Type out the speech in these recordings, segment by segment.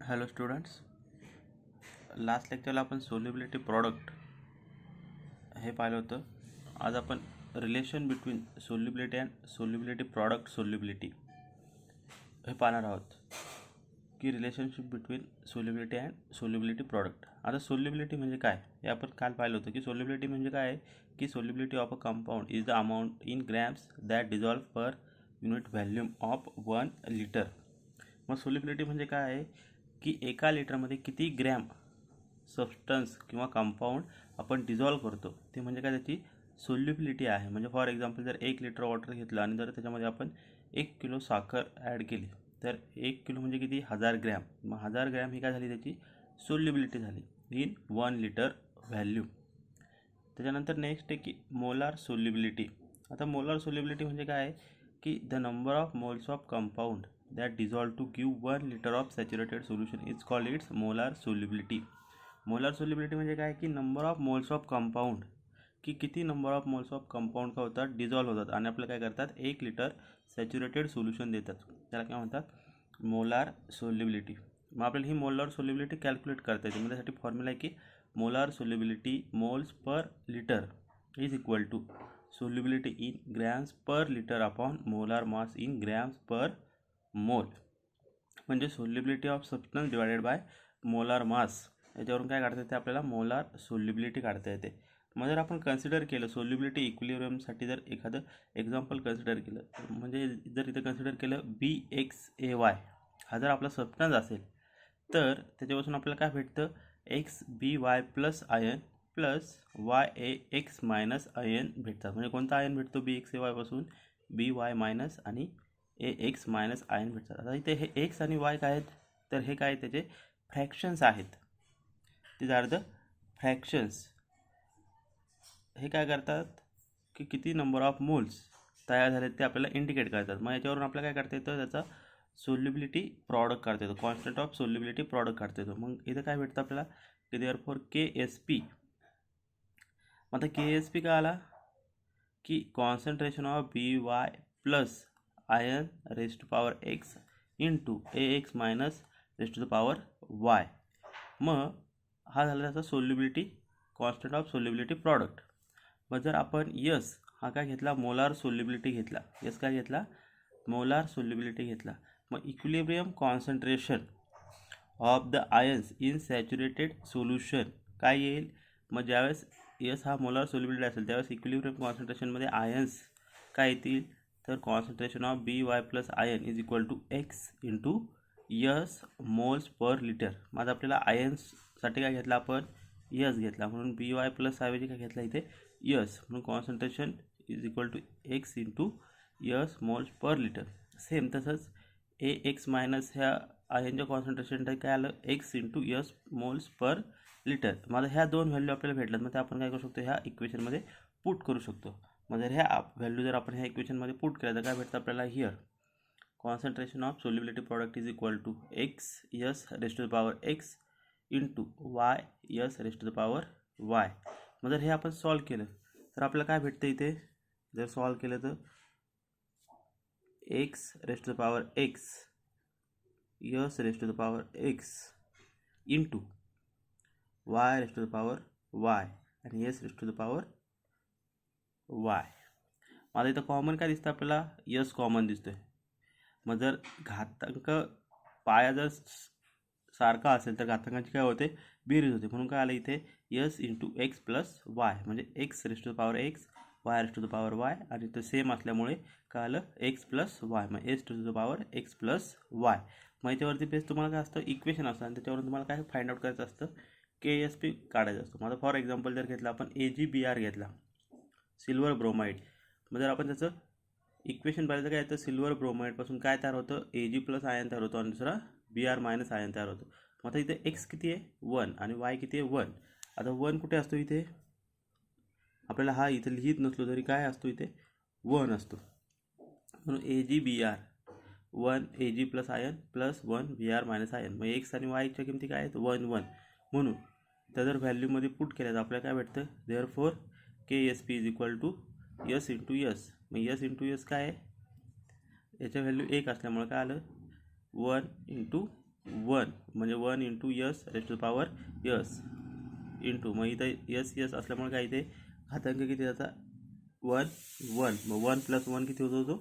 Hello students, last लेक्चरला आपण solubility product हे पाहिलं होतं. आज आपण relation between solubility and solubility product solubility हे पाहणार आहोत की relationship between solubility and solubility product. आता सोल्युबिलिटी म्हणजे काय हे आपण काल पाहिलं होतं की सोल्युबिलिटी म्हणजे काय आहे की solubility of a compound is the amount in grams that dissolve per unit volume of 1 litre. मग सोल्युबिलिटी म्हणजे काय आहे की एका लिटरमध्ये किती ग्रॅम सबस्टन्स किंवा कंपाऊंड आपण डिझॉल्व करतो ते म्हणजे काय त्याची सोल्युबिलिटी आहे. म्हणजे फॉर एक्झाम्पल जर 1 लिटर वॉटर घेतलं आणि जर त्याच्यामध्ये आपण 1 किलो साखर ॲड केली तर 1 किलो म्हणजे किती 1000 ग्रॅम. मग 1000 ग्रॅम ही काय झाली त्याची सोल्युबिलिटी झाली इन 1 लिटर व्हॅल्यूम. त्याच्यानंतर नेक्स्ट आहे की मोलार सोल्युबिलिटी. आता मोलार सोल्युबिलिटी म्हणजे काय आहे की the number of moles of compound that dissolve to give 1 liter of saturated solution is called its molar solubility. Molar solubility म्हणजे काय की number of moles of compound की किती number of moles of compound काय होतात dissolve होतात आणि आपल्याला काय करतात 1 लिटर सॅच्युरेटेड सोल्युशन देतात, त्याला काय म्हणतात मोलार सोल्युबिलिटी. मग आपल्याला ही मोलार सोल्युबिलिटी कॅल्क्युलेट करता येते. त्यासाठी फॉर्म्युला आहे की molar solubility moles per litre is equal to solubility in grams per litre upon molar mass in grams per mole. म्हणजे solubility of substance divided by molar mass. याच्यावरून काय काढता येते आपल्याला मोलार सोल्युबिलिटी काढता येते. मग जर आपण कन्सिडर केलं सोल्युबिलिटी इक्विलिब्रियमसाठी जर एखादं एक्झाम्पल कन्सिडर केलं म्हणजे जर इथं कन्सिडर केलं BXAY हा जर आपला सबस्टन्स असेल तर त्याच्यापासून आपल्याला काय भेटतं XBY plus ion plus YAX minus ion भेटतात. म्हणजे कोणता आयन भेटतो BXAY पासून BY मायनस आणि AX मायनस आयन भेटतात. आता इथे हे एक्स आणि वाय काय आहेत तर हे काय त्याचे फ्रॅक्शन्स आहेत. ते आर द फ्रॅक्शन्स. हे काय करतात की किती नंबर ऑफ मोल्स तयार झालेत ते आपल्याला इंडिकेट करतात. मग याच्यावरून आपल्याला काय करता येतं त्याचा सोल्युबिलिटी प्रॉडक्ट काढता येतो, कॉन्स्टंट ऑफ सोल्युबिलिटी प्रॉडक्ट काढता येतो. मग इथं काय भेटतं आपल्याला की देअरफॉर KSP. मग आता KSP काय आला की concentration of BY plus ion raised to power x into AX minus raised to the power y. मग हा झाला त्याचा solubility constant of solubility product. मग जर आपण यस हा काय घेतला मोलार सोल्युबिलिटी घेतला, यस काय घेतला मोलार सोल्युबिलिटी घेतला. मग equilibrium concentration of the ions in saturated solution काय येईल. मग ज्यावेळेस यस हा मोलार सोल्युबिलिटी असेल त्यावेळेस इक्विलिब्रियम कॉन्सन्ट्रेशनमध्ये आयन्स काय येतील तर concentration of BY plus ion is equal to x into s moles per litre. मग आपल्याला आयन्ससाठी काय घेतला आपण यस घेतला म्हणून BY प्लस ऐवजी काय घेतला इथे यस म्हणून concentration is equal to x into s moles per litre. Same तसंच AX मायनस ह्या आयनच्या कॉन्सन्ट्रेशन काय आलं x into s moles per litre. मला ह्या दोन व्हॅल्यू आपल्याला भेटल्यात मग ते आपण काय करू शकतो ह्या इक्वेशनमध्ये पुट करू शकतो. मग जर ह्या व्हॅल्यू जर आपण ह्या इक्वेशनमध्ये पुट केल्या तर काय भेटतं आपल्याला here concentration of solubility product is equal to x s raised to the power x into y s raised to the power y. मग जर हे आपण सॉल्व केलं तर आपल्याला काय भेटतं इथे जर सॉल्व केलं तर x raised to the power x s raised to the power x into y raised to the power y आणि s raised to the power y. मला इथं कॉमन काय दिसतं आपल्याला यस कॉमन दिसतोय. मग जर घातांक पाया जर सारखा असेल तर घातांकाची काय होते बेरीज होते. म्हणून काय आलं इथे S into x plus y म्हणजे x raised to the power x y raised to the power y आणि ते सेम असल्यामुळे काय आलं एक्स प्लस वाय मग S to the power x plus y. मग याच्यावरती बेस तुम्हाला काय असतं इक्वेशन असतं आणि त्याच्यावरून तुम्हाला काय फाइंड आउट करायचं असतं KSP काढायचं असतं. माझा फॉर एक्झाम्पल जर घेतला आपण AgBr घेतला सिल्वर ब्रोमाइड. मग जर आपण त्याचं इक्वेशन पाहिलं काय तर सिल्वर ब्रोमाइडपासून काय तयार होतं Ag प्लस आयन तयार होतो आणि दुसरा Br मायनस आयन तयार होतो. मग आता इथे एक्स किती आहे 1 आणि वाय किती आहे 1. आता 1 कुठे असतो इथे आपल्याला हा इथे लिहित नसलो तरी काय असतो इथे 1 असतो म्हणून AgBr 1 Ag plus ion plus 1 Br minus ion. मग एक्स आणि वायच्या किमती काय आहेत 1 1 म्हणून त्या जर व्हॅल्यूमध्ये पुट केल्या तर आपल्याला काय भेटतं therefore KSP is equal to s into s. मग यस इंटू यस काय आहे याच्या व्हॅल्यू 1 असल्यामुळे काय आलं 1 इंटू 1 म्हणजे 1 into s raised to power s into, मग इथं यस यस असल्यामुळे काय इथे घातांक किती त्याचा 1 1, मग 1 प्लस 1 किती होतो तो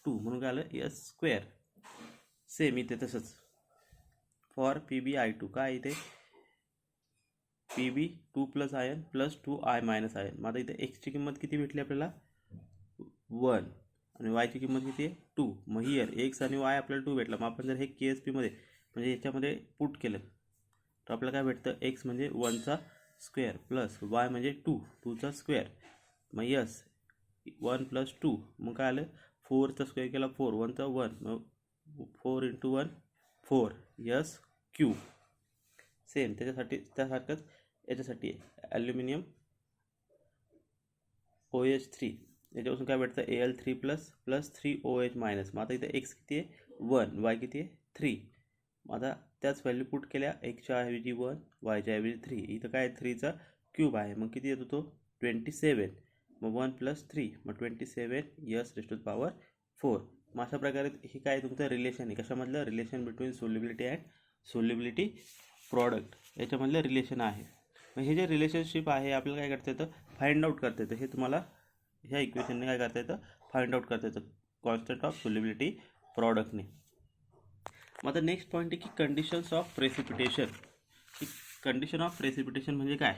2, म्हणून काय आलं यस स्क्वेअर. सेम इथे तसंच फॉर पी बी आय 2 काय इथे P B 2 plus ion plus 2 I minus ion. मग आता इथे एक्सची किंमत किती भेटली आपल्याला 1 आणि वायची किंमत किती आहे 2. मग हियर एक्स आणि वाय आपल्याला 2 भेटला. मग आपण जर हे के एस पीमध्ये म्हणजे याच्यामध्ये पुट केलं तर आपल्याला काय भेटतं एक्स म्हणजे 1चा स्क्वेअर प्लस वाय म्हणजे 2चा स्क्वेअर. मग यस 1 प्लस 2, मग काय आलं 4चा स्क्वेअर केला 4, 1चा 1, मग 4 इंटू 1 4 यस क्यू. सेम त्यासारखंच याच्यासाठी आहे ॲल्युमिनियम OH3 याच्यापासून काय भेटतं Al3 प्लस 3OH मायनस. मग आता इथे एक्स किती आहे 1, वाय किती आहे 3. मग आता त्याच व्हॅल्यू पुट केल्या एक्सच्या ऐवजी 1, वायच्या ऐवजी 3. इथं काय 3चा क्यूब आहे, मग किती येतो तो 27. मग 1 प्लस 3 मग 27 यस रेस्ट टू पॉवर 4. मग अशा प्रकारे हे काय तुमचं रिलेशन आहे कशामधलं relation between solubility and solubility product याच्यामधलं रिलेशन आहे. मग हे जे रिलेशनशिप आहे आपल्याला काय करता येतं फाइंड आउट करता येतं. हे तुम्हाला ह्या इक्वेशनने काय करता येतं फाइंड आउट करता येतं कॉन्स्टंट ऑफ सोल्युबिलिटी प्रॉडक्टने. मग आता नेक्स्ट पॉईंट आहे की कंडिशन्स ऑफ प्रेसिपिटेशन. की कंडिशन ऑफ प्रेसिपिटेशन म्हणजे काय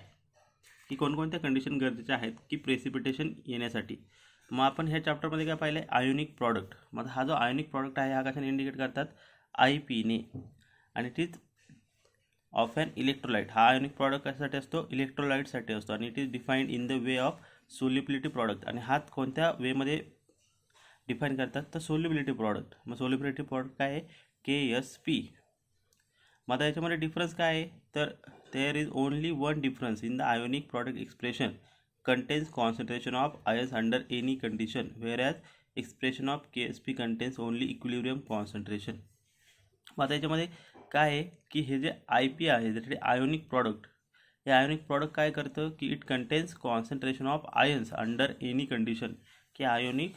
की कोणकोणत्या कंडिशन गरजेच्या आहेत की प्रेसिपिटेशन येण्यासाठी. मग आपण ह्या चॅप्टरमध्ये काय पाहिलं आहे आयोनिक प्रॉडक्ट. मग हा जो आयोनिक प्रॉडक्ट आहे हा कशाने इंडिकेट करतात IP ने. आणि it is of an electrolyte. हा आयोनिक प्रॉडक्ट कशासाठी असतो इलेक्ट्रोलाइटसाठी असतो आणि it is defined in the way of solubility product. आणि हा कोणत्या वेमध्ये डिफाईन करतात तर सोल्युबिलिटी प्रॉडक्ट. मग सोल्युबिलिटी प्रॉडक्ट काय आहे KSP. मग आता याच्यामध्ये डिफरन्स काय आहे तर there is only one difference in the ionic product expression contains concentration of ions under any condition whereas expression of KSP contains only equilibrium concentration. मग आता याच्यामध्ये काय आहे की हे जे IP आहे जे आयोनिक प्रॉडक्ट हे आयोनिक प्रॉडक्ट काय करतं की it contains concentration of ions under any condition. की आयोनिक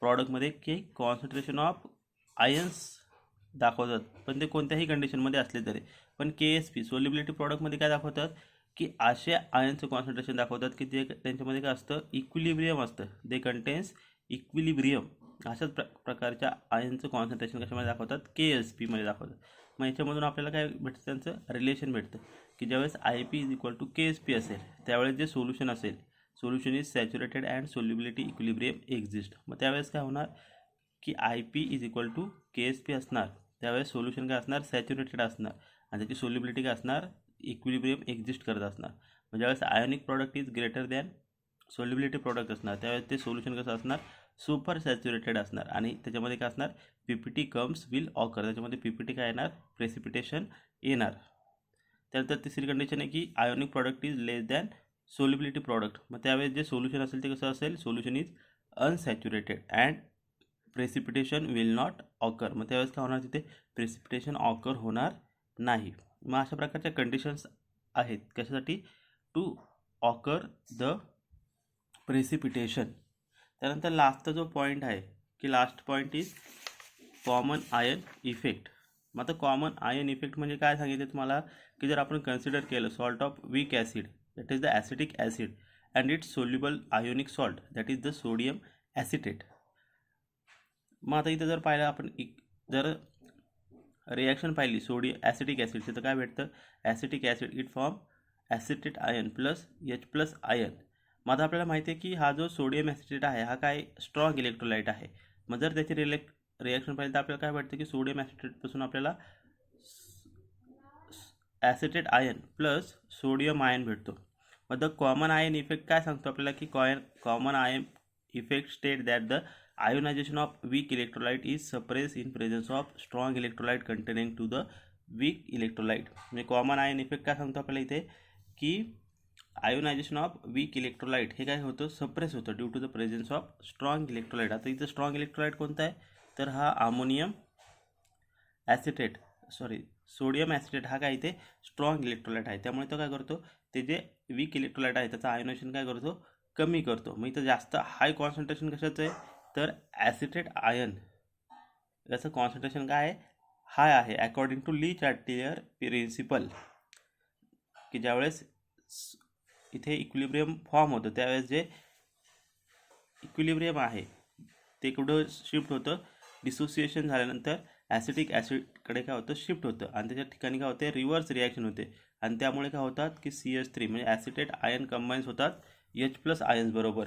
प्रॉडक्टमध्ये की कॉन्सन्ट्रेशन ऑफ आयन्स दाखवतात पण ते कोणत्याही कंडिशनमध्ये असले तरी. पण KSP सोल्युबिलिटी प्रॉडक्टमध्ये काय दाखवतात की असे आयनचं कॉन्सन्ट्रेशन दाखवतात की ते त्यांच्यामध्ये काय असतं इक्विलिब्रियम असतं. दे कंटेन्स इक्विलिब्रियम. अशाच प्रकारच्या आयनचं कॉन्सन्ट्रेशन कशामध्ये दाखवतात KSP मध्ये दाखवतात. मग याच्यामधून आपल्याला काय भेटतं त्यांचं रिलेशन भेटतं की ज्यावेळेस IP is equal to KSP असेल त्यावेळेस जे सोल्युशन असेल solution is saturated and solubility equilibrium exist. मग त्यावेळेस काय होणार की IP is equal to KSP असणार त्यावेळेस सोल्युशन काय असणार सॅच्युरेटेड असणार आणि त्याची सोल्युबिलिटी काय असणार इक्विलिब्रियम एक्झिस्ट करत असणार. म्हणजे ज्यावेळेस ionic product is greater than solubility product असणार त्यावेळेस ते सोल्युशन कसं असणार सुपर सॅच्युरेटेड असणार आणि त्याच्यामध्ये काय असणार PPT कम्स विल ऑकर. त्याच्यामध्ये PPT काय येणार प्रेसिपिटेशन येणार. त्यानंतर तिसरी कंडिशन आहे की ionic product is less than solubility product. मग त्यावेळेस जे सोल्युशन असेल ते कसं असेल solution is unsaturated and precipitation will not occur. मग त्यावेळेस काय होणार तिथे प्रेसिपिटेशन ऑकर होणार नाही. मग अशा प्रकारच्या कंडिशन्स आहेत कशासाठी टू ऑकर द प्रेसिपिटेशन. त्यानंतर लास्टचा जो पॉईंट आहे की last point is common ion effect. मग आता कॉमन आयन इफेक्ट म्हणजे काय सांगितलं तुम्हाला की जर आपण कन्सिडर केलं salt of weak acid that is the acetic acid and its soluble ionic salt that is the sodium acetate. मग आता इथं जर पाहिलं आपण जर रिॲक्शन पाहिली सोडियम ॲसिटिक ॲसिडची तर काय भेटतं acetic acid it form acetate ion plus H plus ion. मग आता आपल्याला माहिती आहे की हा जो सोडियम ॲसिटेट आहे हा काय स्ट्रॉंग इलेक्ट्रोलाइट आहे. मग जर त्याची रिॲक्शन पाहिली तर आपल्याला काय भेटतं की सोडियम ॲसिटेटपासून आपल्याला acetate ion plus sodium ion भेटतो. मग द कॉमन आयन इफेक्ट काय सांगतो आपल्याला की common ion effect state that the ionization of weak electrolyte is suppressed in presence of strong electrolyte containing to the weak electrolyte. म्हणजे common ion effect काय सांगतो आपल्याला इथे की आयोनायझेशन ऑफ वीक इलेक्ट्रोलाइट हे काय होतं सप्रेस होतं due to the presence of strong electrolyte. आता इथं स्ट्रॉंग इलेक्ट्रोलाइट कोणता आहे तर हा अमोनियम ॲसिटेट सोडियम ॲसिटेट हा काय इथे स्ट्रॉंग इलेक्ट्रोलाइट आहे. त्यामुळे तो काय करतो ते जे वीक इलेक्ट्रोलाइट आहे त्याचं आयोनायझेशन काय करतो कमी करतो. मग इथं जास्त हाय कॉन्सन्ट्रेशन कशाचं आहे तर ॲसिटेट आयन याचं कॉन्सन्ट्रेशन काय आहे हाय आहे according to Le Chatelier principle, की ज्यावेळेस इथे इक्विलिब्रियम फॉर्म होतं त्यावेळेस जे इक्विलिब्रियम आहे ते कुठं शिफ्ट होतं, डिसोसिएशन झाल्यानंतर ॲसिटिक ॲसिडकडे काय होतं शिफ्ट होतं आणि त्याच्या ठिकाणी काय होते रिव्हर्स रिॲक्शन होते आणि त्यामुळे काय होतात की CH3 म्हणजे ॲसिटेट आयन कंबाईन्स होतात H+ आयन्स बरोबर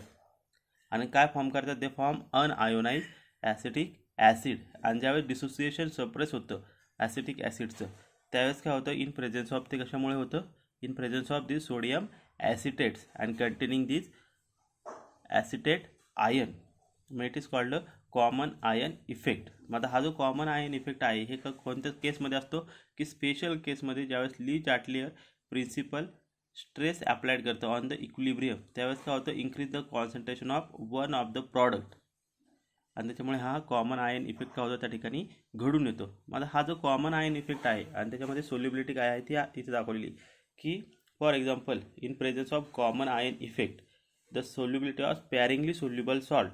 आणि काय फॉर्म करतात, ते फॉर्म अनआयोनाइज ॲसिटिक ॲसिड आणि ज्यावेळेस डिसोसिएशन सप्रेस होतं ॲसिटिक ॲसिडचं त्यावेळेस काय होतं इन प्रेझेन्स ऑफ, ते कशामुळे होतं in presence of this sodium acetates and containing this acetate ion, मग it is called common ion effect. मग आता हा जो कॉमन आयन इफेक्ट आहे हे कोणत्या केसमध्ये असतो की स्पेशल केसमध्ये ज्यावेळेस ली चार्टियर प्रिन्सिपल स्ट्रेस अप्लाइड करतं ऑन द इक्विलिब्रियम त्यावेळेस काय होतं increase the concentration of one of the product आणि त्याच्यामुळे हा कॉमन आयन इफेक्ट काय होतो त्या ठिकाणी घडून येतो. मग हा जो कॉमन आयन इफेक्ट आहे आणि त्याच्यामध्ये सोल्युबिलिटी काय आहे ती इथे दाखवलेली की for example in presence of common ion effect the solubility of sparingly soluble salt.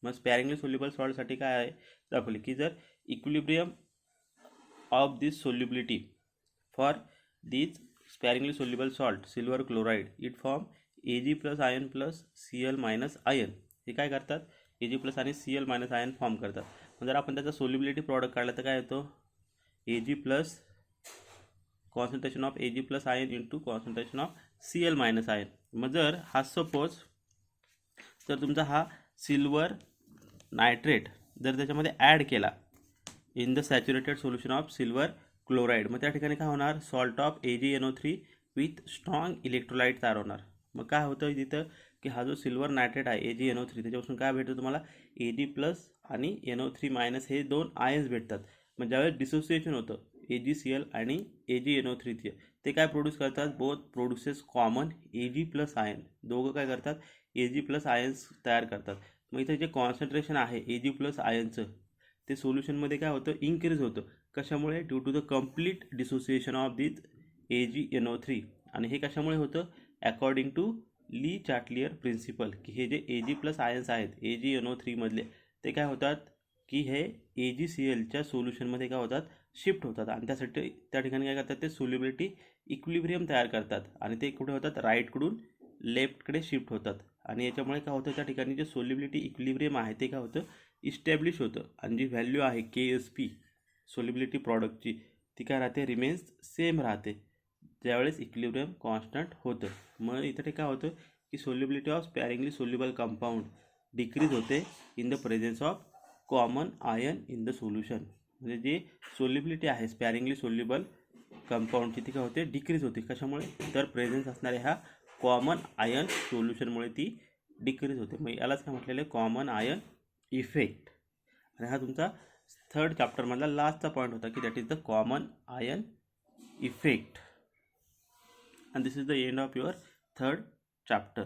मग स्पॅरिंगली सोल्युबल सॉल्टसाठी काय आहे दाखवले की जर equilibrium of this solubility for this sparingly soluble salt silver chloride it form Ag+ ion plus Cl- ion. हे काय करतात Ag+ आणि Cl- आयन फॉर्म करतात. मग जर आपण त्याचा सोल्युबिलिटी प्रॉडक्ट काढला तर काय येतो Ag+ concentration of Ag+ ion into concentration of Cl- ion. मग जर हा सपोज तर तुमचा हा सिल्वर नायट्रेट जर त्याच्यामध्ये ॲड केला in the saturated solution of silver chloride मग त्या ठिकाणी काय होणार salt of AgNO3 with strong electrolyte तयार होणार. मग काय होतं तिथं की हा जो सिल्वर नायट्रेट आहे AgNO3 त्याच्यापासून काय भेटतं तुम्हाला Ag+ आणि NO3- हे दोन आयन्स भेटतात. मग ज्यावेळेस डिसोसिएशन होतं AgCl आणि AgNO3 ते काय प्रोड्यूस करतात both produces common Ag+ ion, दोघं काय करतात Ag+ आयन्स तयार करतात. मग इथे जे कॉन्सन्ट्रेशन आहे Ag+ आयनचं ते सोल्युशनमध्ये काय होतं इन्क्रीज होतं. कशामुळे due to the complete dissociation of this AgNO3 आणि हे कशामुळे होतं according to Le Chatelier principle की हे जे Ag+ आयन्स आहेत AgNO3 मधले ते काय होतात की हे AgClच्या सोल्युशनमध्ये काय होतात शिफ्ट होतात आणि त्यासाठी त्या ठिकाणी काय करतात ते सोल्युबिलिटी इक्विलिब्रियम तयार करतात आणि ते कुठे होतात राईटकडून लेफ्टकडे शिफ्ट होतात आणि याच्यामुळे काय होतं त्या ठिकाणी जे सोल्युबिलिटी इक्विलिब्रियम आहे ते काय होतं इस्टॅब्लिश होतं आणि जी व्हॅल्यू आहे KSP सोल्युबिलिटी प्रॉडक्टची ती काय राहते रिमेन्स सेम राहते ज्यावेळेस इक्विलिब्रियम कॉन्स्टंट होतं. मग इथे काय होतं की solubility of sparingly soluble compound decrease होते in the presence of common ion in the solution. म्हणजे जे सोल्युबिलिटी आहे स्पॅरिंगली सोल्युबल कंपाऊंडची ती काय होते डिक्रीज होते. कशामुळे तर प्रेझेन्स असणाऱ्या ह्या कॉमन आयन सोल्युशनमुळे ती डिक्रीज होते. मग यालाच काय म्हटलेलं आहे कॉमन आयन इफेक्ट. आणि हा तुमचा 3rd चॅप्टरमधला लास्टचा पॉईंट होता की that is the common ion effect. And this is the end of your 3rd chapter.